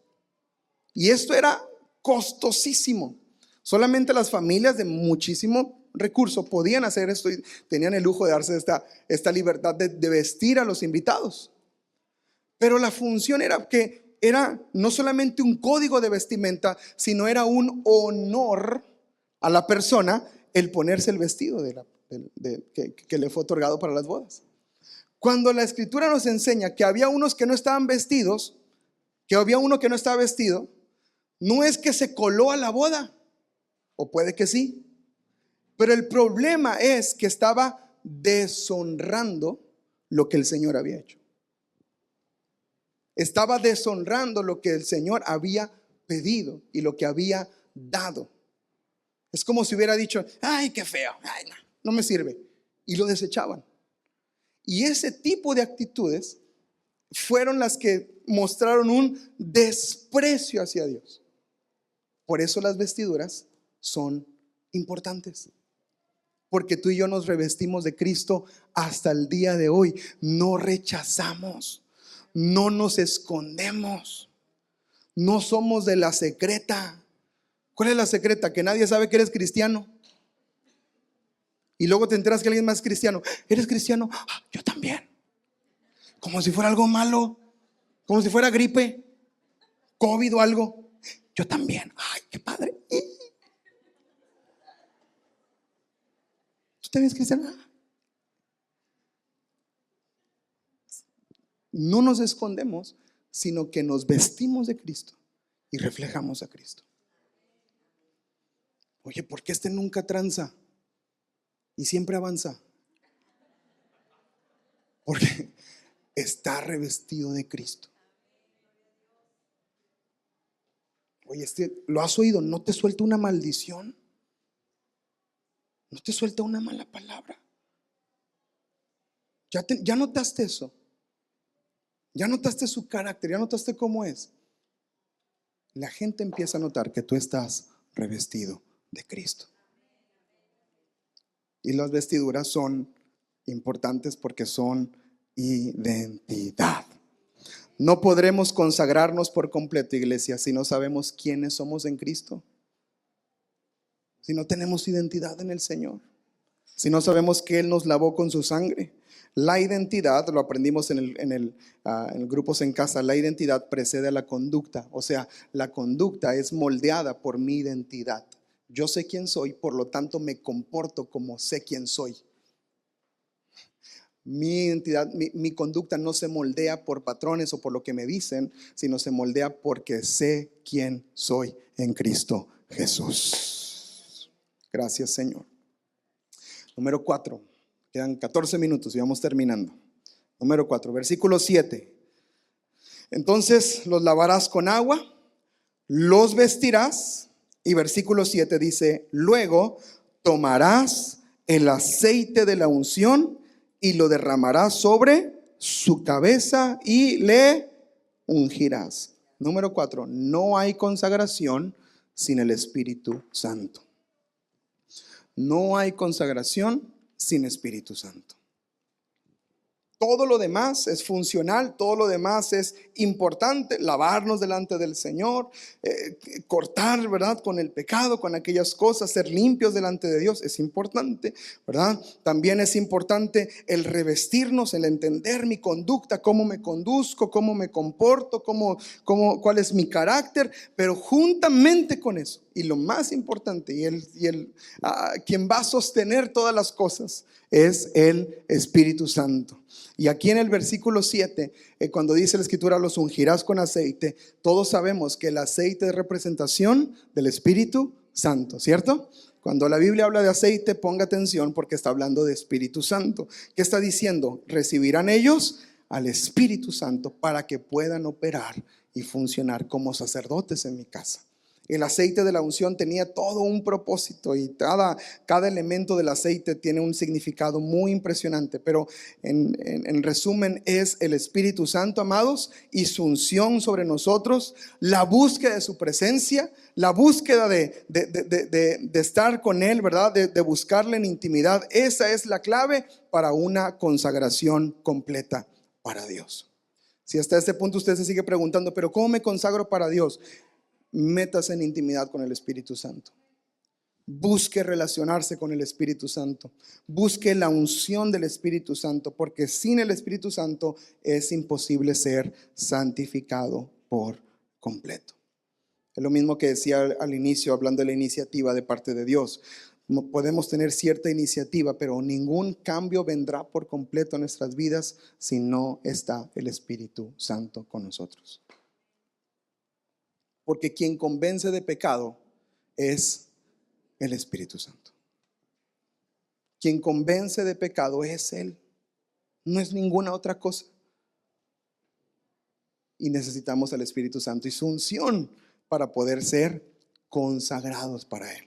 Y esto era costosísimo. Solamente las familias de muchísimo recurso podían hacer esto y tenían el lujo de darse esta libertad de vestir a los invitados. Pero la función era que era no solamente un código de vestimenta, sino era un honor a la persona el ponerse el vestido que le fue otorgado para las bodas. Cuando la escritura nos enseña que había unos que no estaban vestidos, que había uno que no estaba vestido, no es que se coló a la boda, o puede que sí, pero el problema es que estaba deshonrando lo que el Señor había hecho. Estaba deshonrando lo que el Señor había pedido y lo que había dado. Es como si hubiera dicho: ay, qué feo, ay, no me sirve, y lo desechaban. Y ese tipo de actitudes fueron las que mostraron un desprecio hacia Dios. Por eso las vestiduras son importantes, porque tú y yo nos revestimos de Cristo hasta el día de hoy. No rechazamos, no nos escondemos, no somos de la secreta. ¿Cuál es la secreta? Que nadie sabe que eres cristiano. Y luego te enteras que alguien más es cristiano. ¿Eres cristiano? Ah, yo también. Como si fuera algo malo, como si fuera gripe, COVID o algo. Yo también. Ay, qué padre. ¿Tú te ves cristiana? No nos escondemos, sino que nos vestimos de Cristo y reflejamos a Cristo. Oye, ¿por qué este nunca tranza y siempre avanza? Porque está revestido de Cristo. Oye, ¿lo has oído? ¿No te suelta una maldición? ¿No te suelta una mala palabra? ¿Ya notaste eso? ¿Ya notaste su carácter? ¿Ya notaste cómo es? La gente empieza a notar que tú estás revestido de Cristo. Y las vestiduras son importantes porque son identidad. No podremos consagrarnos por completo, iglesia, si no sabemos quiénes somos en Cristo. Si no tenemos identidad en el Señor. Si no sabemos que Él nos lavó con su sangre. La identidad, lo aprendimos en grupos en casa, la identidad precede a la conducta. O sea, la conducta es moldeada por mi identidad. Yo sé quién soy, por lo tanto me comporto como sé quién soy. Mi identidad, mi conducta no se moldea por patrones o por lo que me dicen, sino se moldea porque sé quién soy en Cristo Jesús. Gracias, Señor. Número 4. Quedan 14 minutos y vamos terminando. Número 4, versículo 7. Entonces los lavarás con agua, los vestirás. Y versículo 7 dice: luego tomarás el aceite de la unción y lo derramarás sobre su cabeza y le ungirás. Número 4, no hay consagración sin el Espíritu Santo. No hay consagración sin Espíritu Santo. Todo lo demás es funcional, todo lo demás es importante. Lavarnos delante del Señor, cortar, ¿verdad?, con el pecado, con aquellas cosas, ser limpios delante de Dios es importante, ¿verdad? También es importante el revestirnos, el entender mi conducta, cómo me conduzco, cómo me comporto, cuál es mi carácter. Pero juntamente con eso, y lo más importante, quien va a sostener todas las cosas es el Espíritu Santo. Y aquí en el versículo 7, cuando dice la Escritura, los ungirás con aceite, todos sabemos que el aceite es representación del Espíritu Santo, ¿cierto? Cuando la Biblia habla de aceite, ponga atención porque está hablando de Espíritu Santo. ¿Qué está diciendo? Recibirán ellos al Espíritu Santo para que puedan operar y funcionar como sacerdotes en mi casa. El aceite de la unción tenía todo un propósito y cada elemento del aceite tiene un significado muy impresionante. Pero en resumen es el Espíritu Santo, amados, y su unción sobre nosotros, la búsqueda de su presencia, la búsqueda de estar con Él, ¿verdad? De buscarle en intimidad. Esa es la clave para una consagración completa para Dios. Si hasta este punto usted se sigue preguntando, pero ¿cómo me consagro para Dios? Métase en intimidad con el Espíritu Santo. Busque relacionarse con el Espíritu Santo. Busque la unción del Espíritu Santo, porque sin el Espíritu Santo es imposible ser santificado por completo. Es lo mismo que decía al inicio, hablando de la iniciativa de parte de Dios. Podemos tener cierta iniciativa, pero ningún cambio vendrá por completo en nuestras vidas si no está el Espíritu Santo con nosotros. Porque quien convence de pecado es el Espíritu Santo. Quien convence de pecado es Él. No es ninguna otra cosa. Y necesitamos al Espíritu Santo y su unción para poder ser consagrados para Él.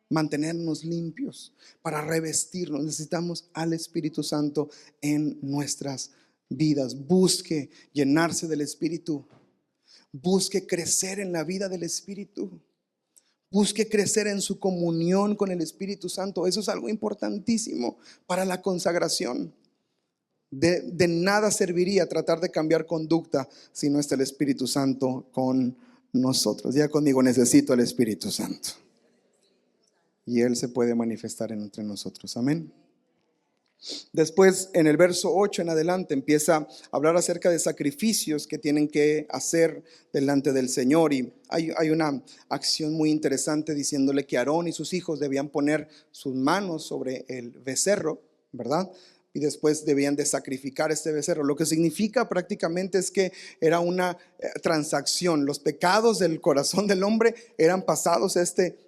Mantenernos limpios, para revestirnos. Necesitamos al Espíritu Santo en nuestras vidas. Busque llenarse del Espíritu. Busque crecer en la vida del Espíritu. Busque crecer en su comunión con el Espíritu Santo. Eso es algo importantísimo para la consagración. De nada serviría tratar de cambiar conducta si no está el Espíritu Santo con nosotros. Diga conmigo: necesito el Espíritu Santo. Y Él se puede manifestar entre nosotros. Amén. Después, en el verso 8 en adelante, empieza a hablar acerca de sacrificios que tienen que hacer delante del Señor. Y hay una acción muy interesante diciéndole que Aarón y sus hijos debían poner sus manos sobre el becerro, ¿verdad? Y después debían de sacrificar este becerro. Lo que significa prácticamente es que era una transacción. Los pecados del corazón del hombre eran pasados a este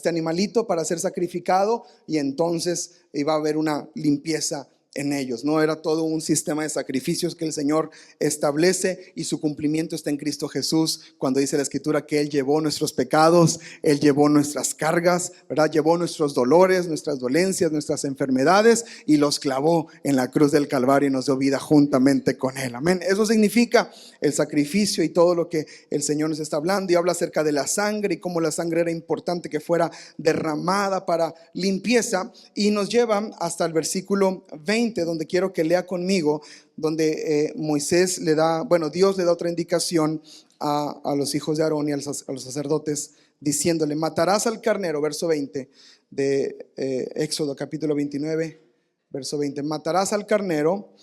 animalito para ser sacrificado, y entonces iba a haber una limpieza en ellos. No era todo un sistema de sacrificios que el Señor establece, y su cumplimiento está en Cristo Jesús, cuando dice la Escritura que Él llevó nuestros pecados, Él llevó nuestras cargas, ¿verdad? Llevó nuestros dolores, nuestras dolencias, nuestras enfermedades, y los clavó en la cruz del Calvario y nos dio vida juntamente con Él. Amén. Eso significa el sacrificio y todo lo que el Señor nos está hablando, y habla acerca de la sangre y cómo la sangre era importante que fuera derramada para limpieza, y nos lleva hasta el versículo 20, donde quiero que lea conmigo, donde Moisés le da, Dios le da otra indicación a los hijos de Aarón y a los sacerdotes, diciéndole: matarás al carnero, verso 20 de Éxodo capítulo 29, verso 20. Matarás al carnero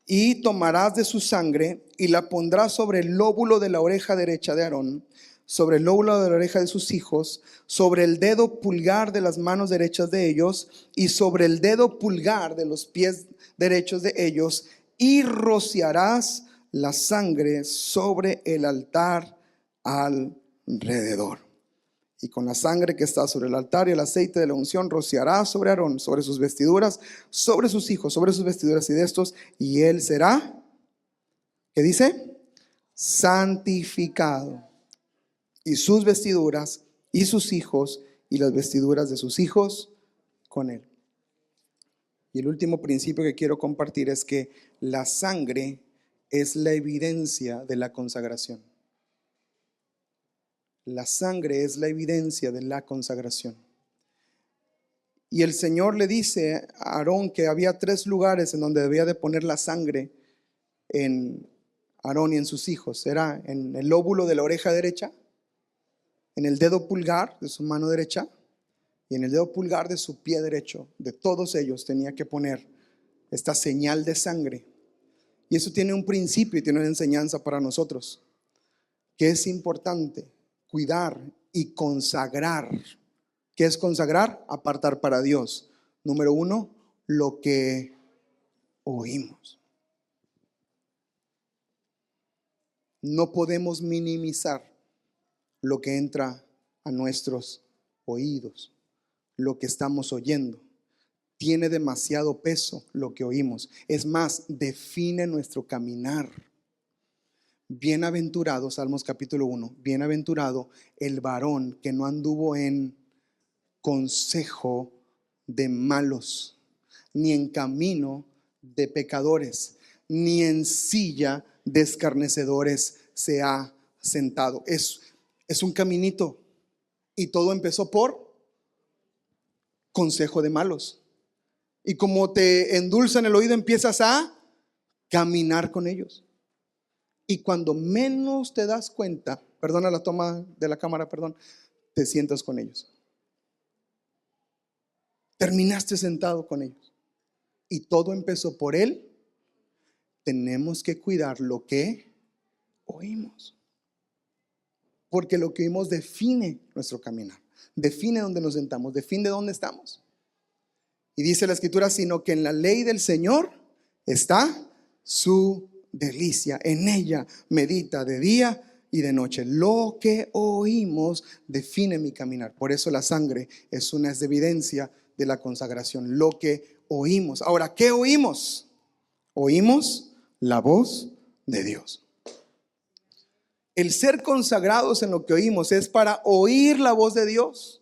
y tomarás de su sangre y la pondrás sobre el lóbulo de la oreja derecha de Aarón, sobre el lóbulo de la oreja de sus hijos, sobre el dedo pulgar de las manos derechas de ellos y sobre el dedo pulgar de los pies derechos de ellos, y rociarás la sangre sobre el altar alrededor. Y con la sangre que está sobre el altar y el aceite de la unción rociarás sobre Aarón, sobre sus vestiduras, sobre sus hijos, sobre sus vestiduras y de estos, y él será, ¿qué dice? Santificado. Y sus vestiduras y sus hijos y las vestiduras de sus hijos con él. Y el último principio que quiero compartir es que la sangre es la evidencia de la consagración. La sangre es la evidencia de la consagración. Y el Señor le dice a Aarón que había 3 lugares en donde debía de poner la sangre en Aarón y en sus hijos. Era en el lóbulo de la oreja derecha, en el dedo pulgar de su mano derecha y en el dedo pulgar de su pie derecho. De todos ellos tenía que poner esta señal de sangre. Y eso tiene un principio y tiene una enseñanza para nosotros, que es importante cuidar y consagrar. ¿Qué es consagrar? Apartar para Dios. Número 1, lo que oímos. No podemos minimizar lo que entra a nuestros oídos, lo que estamos oyendo. Tiene demasiado peso lo que oímos. Es más, define nuestro caminar. Bienaventurado, Salmos capítulo 1, bienaventurado el varón que no anduvo en consejo de malos, ni en camino de pecadores, ni en silla de escarnecedores se ha sentado. Es un caminito, y todo empezó por consejo de malos. Y como te endulzan el oído, empiezas a caminar con ellos. Y cuando menos te das cuenta, perdona la toma de la cámara, te sientas con ellos. Terminaste sentado con ellos. Y todo empezó por él. Tenemos que cuidar lo que oímos. Porque lo que oímos define nuestro caminar. Define dónde nos sentamos, define dónde estamos. Y dice la Escritura: sino que en la ley del Señor está su delicia, en ella medita de día y de noche. Lo que oímos define mi caminar. Por eso la sangre es una evidencia de la consagración. Lo que oímos. Ahora, ¿qué oímos? Oímos la voz de Dios. El ser consagrados en lo que oímos es para oír la voz de Dios.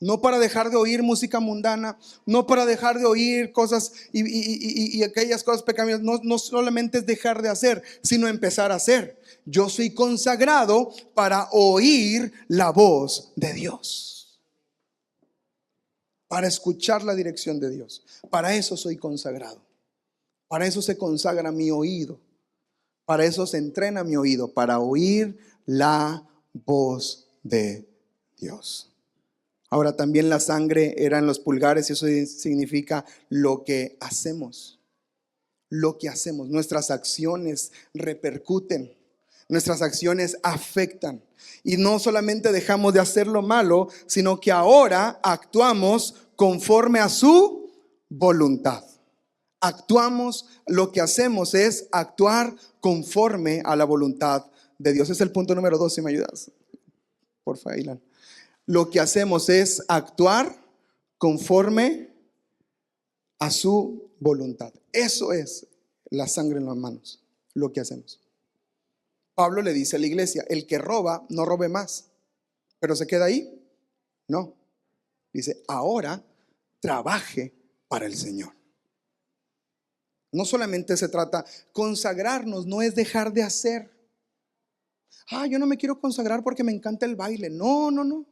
No para dejar de oír música mundana, no para dejar de oír cosas y aquellas cosas pecaminosas. No solamente es dejar de hacer, sino empezar a hacer. Yo soy consagrado para oír la voz de Dios, para escuchar la dirección de Dios. Para eso soy consagrado. Para eso se consagra mi oído. Para eso se entrena mi oído, para oír la voz de Dios. Ahora también la sangre era en los pulgares y eso significa lo que hacemos. Lo que hacemos, nuestras acciones repercuten, nuestras acciones afectan. Y no solamente dejamos de hacer lo malo, sino que ahora actuamos conforme a su voluntad. Actuamos, lo que hacemos es actuar conforme a la voluntad de Dios. Es el punto número 2, si me ayudas. Por favor, Ilan. Lo que hacemos es actuar conforme a su voluntad. Eso es la sangre en las manos, lo que hacemos. Pablo le dice a la iglesia, el que roba, no robe más. ¿Pero se queda ahí? No. Dice, ahora trabaje para el Señor. No solamente se trata, consagrarnos no es dejar de hacer. Yo no me quiero consagrar porque me encanta el baile. No, no, no.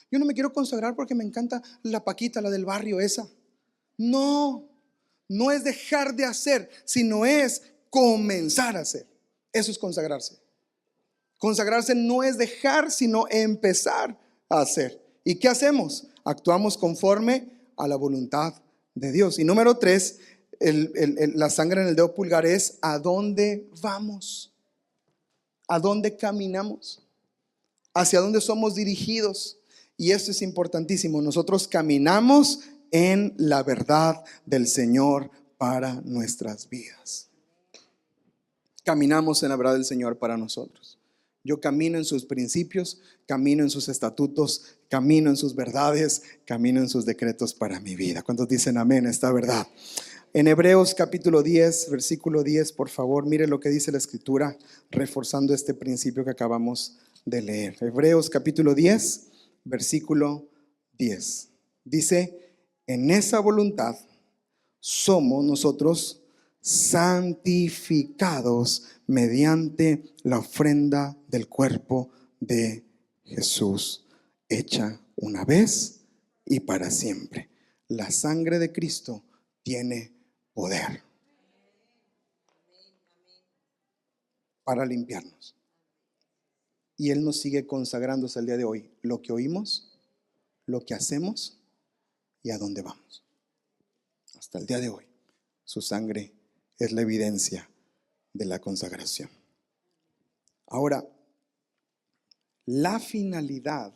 Yo no me quiero consagrar porque me encanta la Paquita, la del barrio esa. No, no es dejar de hacer, sino es comenzar a hacer. Eso es consagrarse. Consagrarse no es dejar, sino empezar a hacer. ¿Y qué hacemos? Actuamos conforme a la voluntad de Dios. Y número 3, la sangre en el dedo pulgar es ¿a dónde vamos? ¿A dónde caminamos? ¿Hacia dónde somos dirigidos? Y esto es importantísimo. Nosotros caminamos en la verdad del Señor para nuestras vidas. Caminamos en la verdad del Señor para nosotros. Yo camino en sus principios, camino en sus estatutos, camino en sus verdades, camino en sus decretos para mi vida. ¿Cuántos dicen amén a esta verdad? En Hebreos capítulo 10, versículo 10, por favor, mire lo que dice la Escritura, reforzando este principio que acabamos de leer. Hebreos capítulo 10, versículo 10. Dice, en esa voluntad somos nosotros santificados mediante la ofrenda del cuerpo de Jesús, hecha una vez y para siempre. La sangre de Cristo tiene poder para limpiarnos. Y Él nos sigue consagrándose el día de hoy. Lo que oímos, lo que hacemos y a dónde vamos. Hasta el día de hoy, su sangre es la evidencia de la consagración. Ahora, la finalidad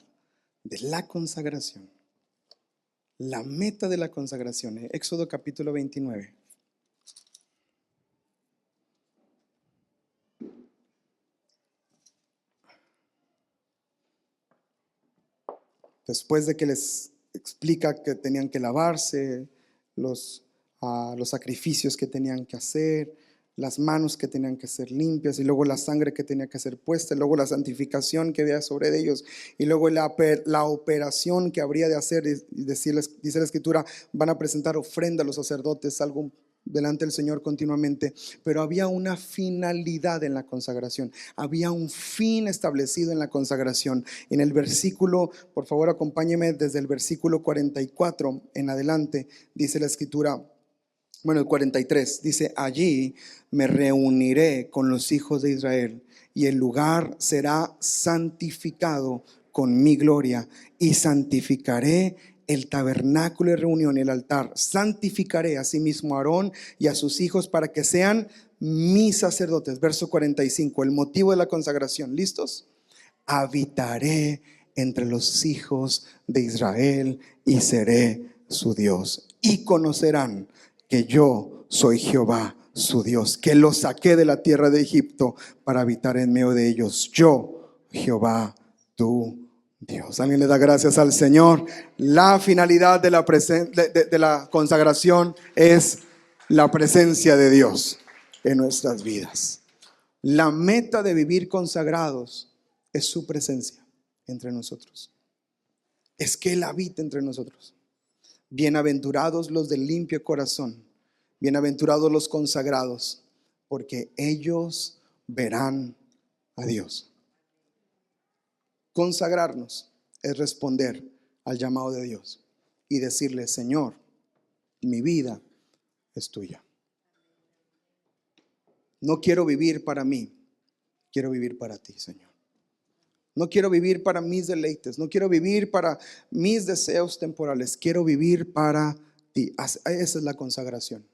de la consagración, la meta de la consagración, Éxodo capítulo 29. Después de que les explica que tenían que lavarse, los sacrificios que tenían que hacer, las manos que tenían que ser limpias, y luego la sangre que tenía que ser puesta, y luego la santificación que había sobre ellos, y luego la operación que habría de hacer. Y dice la Escritura, van a presentar ofrenda a los sacerdotes, algo delante del Señor continuamente. Pero había una finalidad en la consagración, había un fin establecido en la consagración. En el versículo, por favor acompáñeme desde el versículo 44 en adelante, dice la Escritura. Bueno, el 43 dice, allí me reuniré con los hijos de Israel y el lugar será santificado con mi gloria, y santificaré el tabernáculo de reunión y el altar. Santificaré asimismo a Aarón y a sus hijos para que sean mis sacerdotes. Verso 45, el motivo de la consagración. ¿Listos? Habitaré entre los hijos de Israel y seré su Dios. Y conocerán que yo soy Jehová su Dios, que los saqué de la tierra de Egipto para habitar en medio de ellos. Yo, Jehová, tu Dios. Alguien le da gracias al Señor. La finalidad de la consagración es la presencia de Dios en nuestras vidas. La meta de vivir consagrados es su presencia entre nosotros. Es que Él habita entre nosotros. Bienaventurados los de limpio corazón, bienaventurados los consagrados, porque ellos verán a Dios. Consagrarnos es responder al llamado de Dios y decirle, Señor, mi vida es tuya. No quiero vivir para mí, quiero vivir para ti, Señor. No quiero vivir para mis deleites, no quiero vivir para mis deseos temporales, quiero vivir para ti. Esa es la consagración.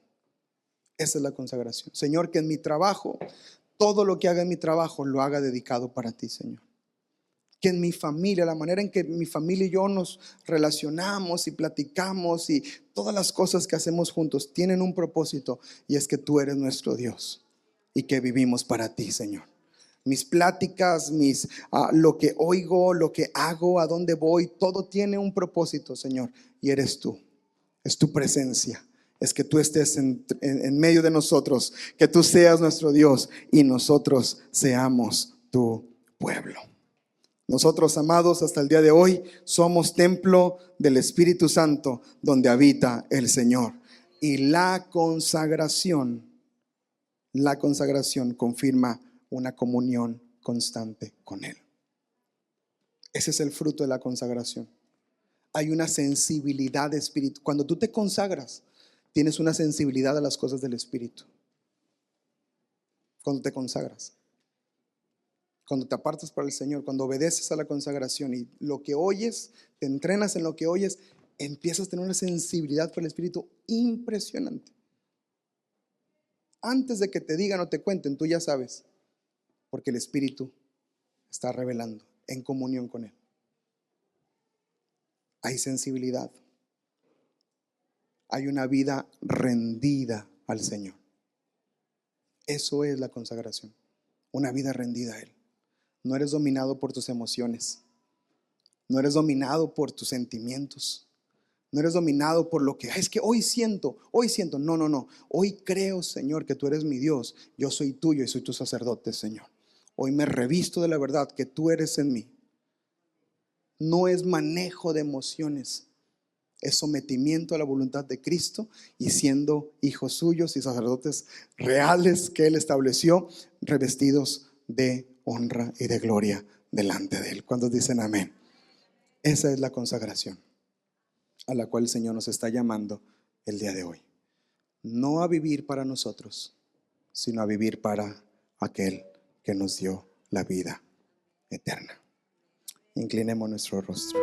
Esa es la consagración. Señor, que en mi trabajo, todo lo que haga en mi trabajo lo haga dedicado para ti, Señor. Que en mi familia, la manera en que mi familia y yo nos relacionamos y platicamos y todas las cosas que hacemos juntos tienen un propósito, y es que tú eres nuestro Dios y que vivimos para ti, Señor. Mis pláticas, lo que oigo, lo que hago, a dónde voy, todo tiene un propósito, Señor, y eres tú. Es tu presencia. Es que tú estés en medio de nosotros, que tú seas nuestro Dios y nosotros seamos tu pueblo. Nosotros, amados, hasta el día de hoy somos templo del Espíritu Santo donde habita el Señor. Y la consagración confirma una comunión constante con Él. Ese es el fruto de la consagración. Hay una sensibilidad espiritual. Cuando tú te consagras, tienes una sensibilidad a las cosas del Espíritu. Cuando te consagras, cuando te apartas para el Señor, cuando obedeces a la consagración y lo que oyes, te entrenas en lo que oyes, empiezas a tener una sensibilidad por el Espíritu impresionante. Antes de que te digan o te cuenten, tú ya sabes, porque el Espíritu está revelando en comunión con Él. Hay sensibilidad. Hay una vida rendida al Señor. Eso es la consagración, una vida rendida a Él. No eres dominado por tus emociones. No eres dominado por tus sentimientos. No eres dominado por lo que es que hoy siento. No. Hoy creo, Señor, que tú eres mi Dios. Yo soy tuyo y soy tu sacerdote, Señor. Hoy me revisto de la verdad que tú eres en mí. No es manejo de emociones. Es sometimiento a la voluntad de Cristo y siendo hijos suyos y sacerdotes reales que Él estableció, revestidos de honra y de gloria delante de Él. ¿Cuántos dicen amén? Esa es la consagración a la cual el Señor nos está llamando el día de hoy. No a vivir para nosotros, sino a vivir para aquel que nos dio la vida eterna. Inclinemos nuestro rostro.